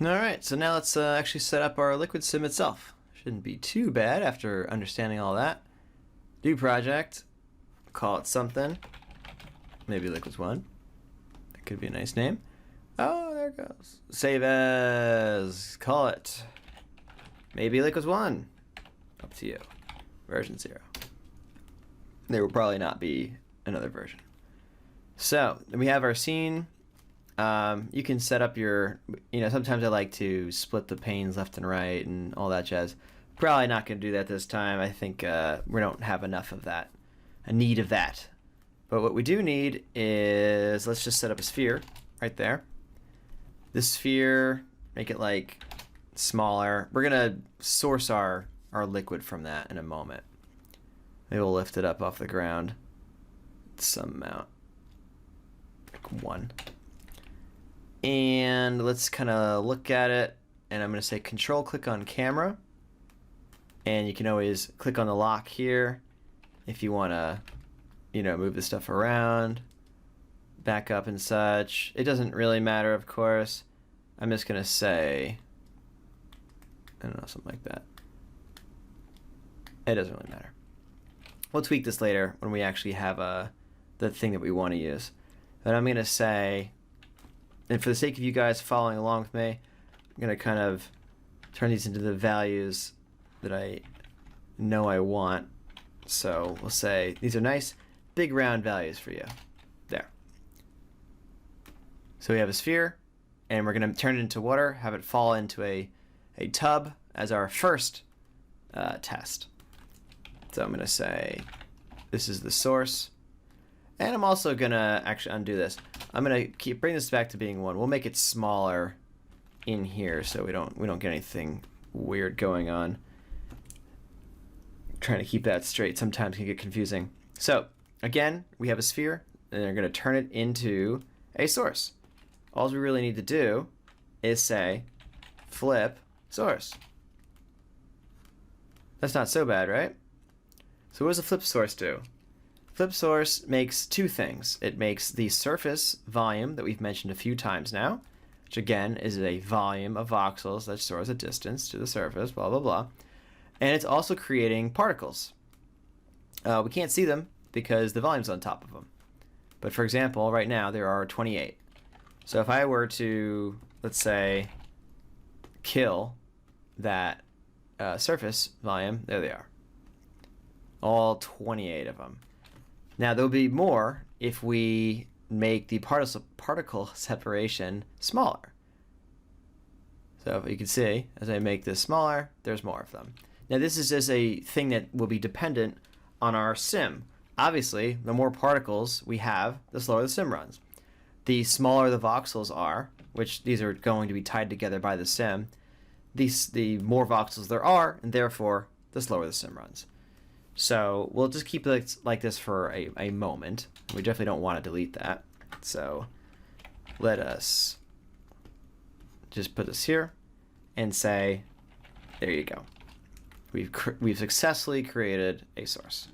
Alright, so now let's actually set up our liquid sim itself. Shouldn't be too bad after understanding all that. New project, call it something, maybe liquids1. That could be a nice name. Oh, there it goes. Save as, call it, maybe liquids1. Up to you. Version 0. There will probably not be another version. So, we have our scene. You can set up your, sometimes I like to split the panes left and right and all that jazz. Probably not going to do that this time. I think we don't have enough of that, a need of that. But what we do need is, let's just set up a sphere right there. This sphere, make it like smaller. We're going to source our liquid from that in a moment. Maybe we'll lift it up off the ground some amount, like 1. And let's kind of look at it, and I'm going to say control click on camera, and you can always click on the lock here if you want to move the stuff around, back up and such. It doesn't really matter, of course. I'm just going to say, I don't know, something like that. It doesn't really matter. We'll tweak this later when we actually have the thing that we want to use. But I'm going to say, and for the sake of you guys following along with me, I'm going to kind of turn these into the values that I know I want. So we'll say these are nice big round values for you. There. So we have a sphere, and we're going to turn it into water, have it fall into a tub as our first test. So I'm going to say this is the source. And I'm also going to actually undo this. I'm going to bring this back to being 1. We'll make it smaller in here so we don't get anything weird going on. Trying to keep that straight sometimes can get confusing. So again, we have a sphere, and they're going to turn it into a source. All we really need to do is say flip source. That's not so bad, right? So what does a flip source do? Flip source makes 2 things. It makes the surface volume that we've mentioned a few times now, which again is a volume of voxels that stores a distance to the surface, blah, blah, blah. And it's also creating particles. We can't see them because the volume's on top of them. But for example, right now there are 28. So if I were to, let's say, kill that surface volume, there they are. All 28 of them. Now there'll be more if we make the particle separation smaller. So if you can see, as I make this smaller, there's more of them. Now this is just a thing that will be dependent on our sim. Obviously, the more particles we have, the slower the sim runs. The smaller the voxels are, which these are going to be tied together by the sim, the more voxels there are, and therefore the slower the sim runs. So we'll just keep it like this for a moment. We definitely don't want to delete that. So let us just put this here and say, there you go. We've successfully created a source.